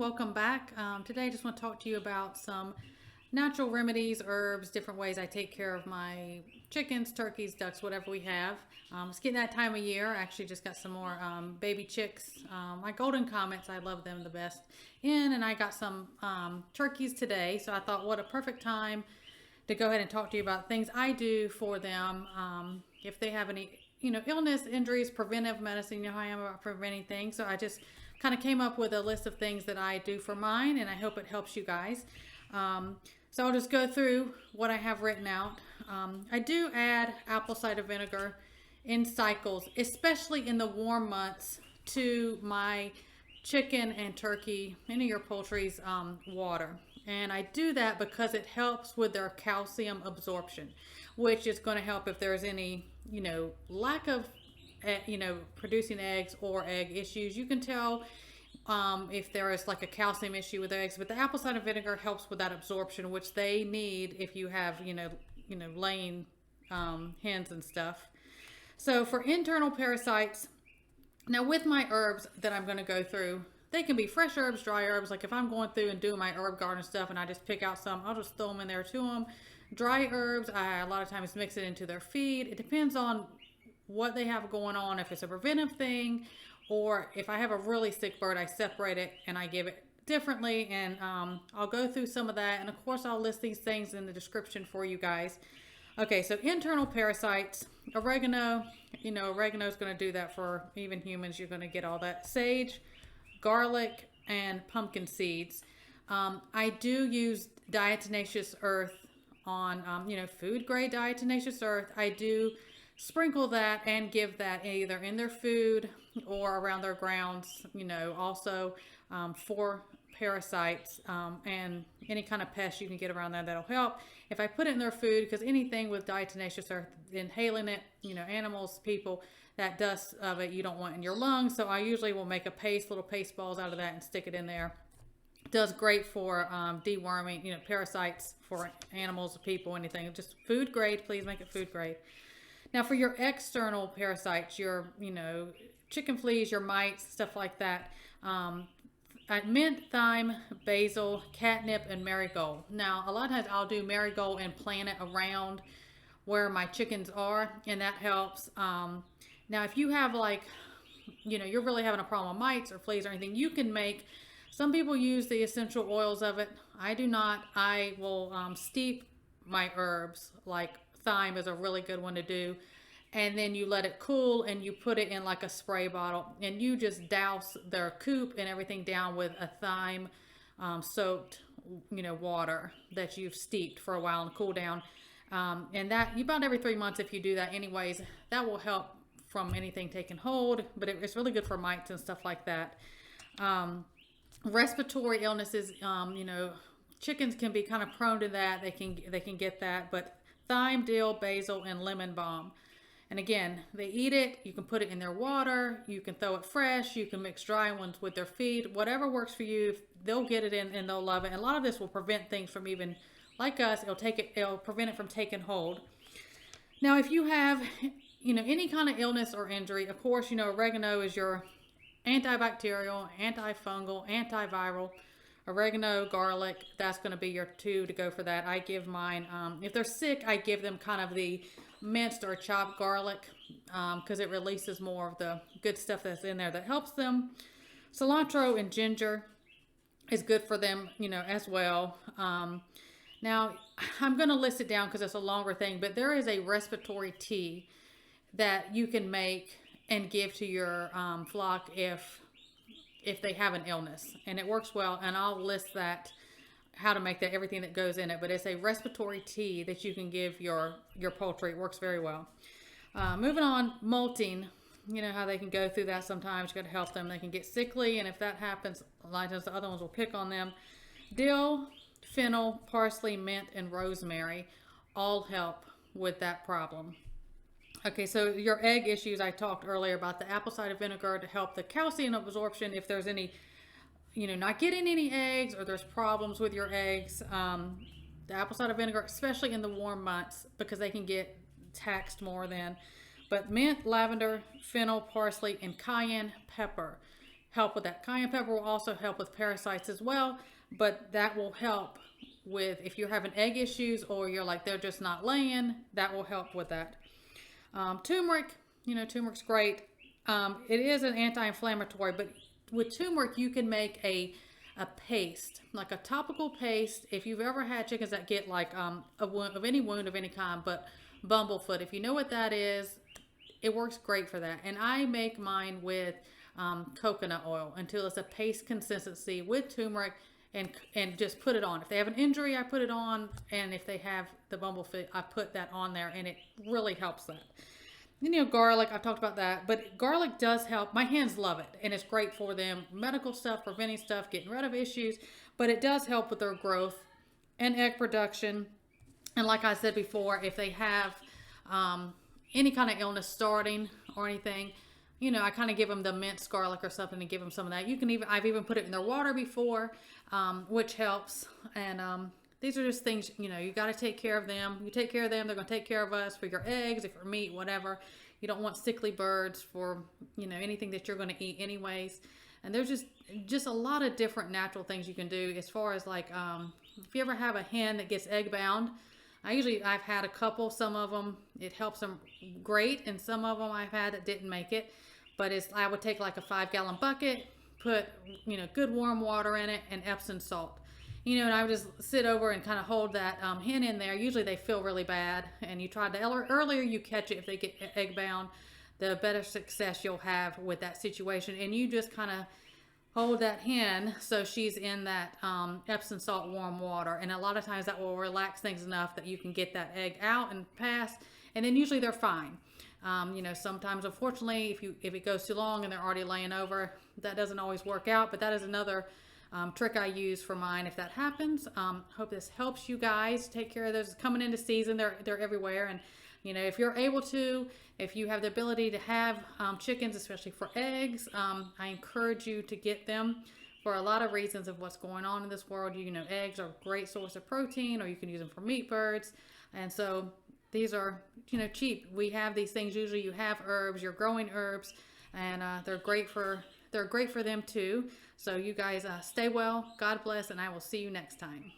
welcome back. Today I just want to talk to you about some natural remedies, herbs, different ways I take care of my chickens, turkeys, ducks, whatever we have. It's getting that time of year. I actually just got some more baby chicks. My golden comets, I love them the best and I got some turkeys today. So I thought what a perfect time to go ahead and talk to you about things I do for them. If they have any, illness, injuries, preventive medicine, how I am about preventing things. So I just kind of came up with a list of things that I do for mine, and I hope it helps you guys. So I'll just go through what I have written out. I do add apple cider vinegar in cycles, especially in the warm months, to my chicken and turkey, any of your poultry's water. And I do that because it helps with their calcium absorption, which is going to help if there's any, lack of, producing eggs or egg issues. You can tell if there is like a calcium issue with eggs, but the apple cider vinegar helps with that absorption, which they need if you have, laying hens and stuff. So for internal parasites, now with my herbs that I'm going to go through, they can be fresh herbs, dry herbs. Like if I'm going through and doing my herb garden stuff and I just pick out some, I'll just throw them in there to them. Dry herbs, I a lot of times mix it into their feed. It depends on what they have going on, if it's a preventive thing, or if I have a really sick bird, I separate it and I give it differently. And I'll go through some of that. And of course, I'll list these things in the description for you guys. Okay, so internal parasites, oregano, oregano is going to do that for even humans. You're going to get all that. Sage, garlic, and pumpkin seeds. I do use diatomaceous earth on, food grade diatomaceous earth. I do sprinkle that and give that either in their food or around their grounds, also for parasites and any kind of pest you can get around there that'll help. If I put it in their food, because anything with diatomaceous earth, inhaling it, animals, people, that dust of it you don't want in your lungs. So I usually will make a paste, little paste balls out of that and stick it in there. It does great for deworming, parasites for animals, people, anything. Just food grade, please make it food grade. Now for your external parasites, your, chicken fleas, your mites, stuff like that, mint, thyme, basil, catnip, and marigold. Now a lot of times I'll do marigold and plant it around where my chickens are, and that helps. Now if you have you're really having a problem with mites or fleas or anything, you can make, some people use the essential oils of it. I do not. I will steep my herbs, like thyme is a really good one to do. And then you let it cool and you put it in like a spray bottle and you just douse their coop and everything down with a thyme soaked, water that you've steeped for a while and cool down. And that, about every 3 months, if you do that anyways, that will help from anything taking hold, but it's really good for mites and stuff like that. Respiratory illnesses, chickens can be kind of prone to that. They can get that, but thyme, dill, basil, and lemon balm. And again, they eat it. You can put it in their water. You can throw it fresh. You can mix dry ones with their feed. Whatever works for you, they'll get it in and they'll love it. And a lot of this will prevent things from even, like us, it'll prevent it from taking hold. Now, if you have, any kind of illness or injury, of course, oregano is your antibacterial, antifungal, antiviral. Oregano, garlic, that's going to be your two to go for that. I give mine, if they're sick, I give them kind of the minced or chopped garlic because it releases more of the good stuff that's in there that helps them. Cilantro and ginger is good for them, as well. Now, I'm going to list it down because it's a longer thing, but there is a respiratory tea that you can make and give to your flock if they have an illness, and it works well. And I'll list that, how to make that, everything that goes in it. But it's a respiratory tea that you can give your poultry. It works very well. Moving on, molting. How they can go through that sometimes. You got to help them. They can get sickly, and if that happens, a lot of times the other ones will pick on them. Dill, fennel, parsley, mint, and rosemary all help with that problem. Okay, so your egg issues, I talked earlier about the apple cider vinegar to help the calcium absorption. If there's any, not getting any eggs or there's problems with your eggs, the apple cider vinegar, especially in the warm months, because they can get taxed more than. But mint, lavender, fennel, parsley, and cayenne pepper help with that. Cayenne pepper will also help with parasites as well, but that will help with if you're having egg issues or you're like they're just not laying, that will help with that. Turmeric, turmeric's great. It is an anti-inflammatory, but with turmeric you can make a paste, like a topical paste. If you've ever had chickens that get like a wound of any kind, but bumblefoot, if you know what that is, it works great for that. And I make mine with coconut oil until it's a paste consistency with turmeric, and just put it on. If they have an injury, I put it on, and if they have the bumblefoot, I put that on there, and it really helps that. Garlic, I've talked about that, but garlic does help. My hens love it, and it's great for them. Medical stuff, preventing stuff, getting rid of issues, but it does help with their growth and egg production. And like I said before, if they have any kind of illness starting or anything, I kind of give them the minced garlic or something to give them some of that. I've even put it in their water before, which helps. And these are just things, you got to take care of them. You take care of them, they're going to take care of us for your eggs, if for meat, whatever. You don't want sickly birds for, anything that you're going to eat anyways. And there's just a lot of different natural things you can do as far as like, if you ever have a hen that gets egg bound, I've had a couple, some of them, it helps them great. And some of them I've had that didn't make it. But I would take like a 5-gallon bucket, put, good warm water in it and Epsom salt. And I would just sit over and kind of hold that hen in there. Usually they feel really bad. And you try the earlier you catch it, if they get egg bound, the better success you'll have with that situation. And you just kind of hold that hen so she's in that Epsom salt warm water. And a lot of times that will relax things enough that you can get that egg out and pass. And then usually they're fine. Sometimes, unfortunately, if it goes too long and they're already laying over, that doesn't always work out. But that is another trick I use for mine if that happens. Hope this helps you guys. Take care of those coming into season. They're everywhere. And, if you're able to, if you have the ability to have chickens, especially for eggs, I encourage you to get them for a lot of reasons of what's going on in this world. Eggs are a great source of protein, or you can use them for meat birds. And so these are, cheap. We have these things. Usually you have herbs, you're growing herbs, and they're great for them too. So you guys stay well. God bless, and I will see you next time.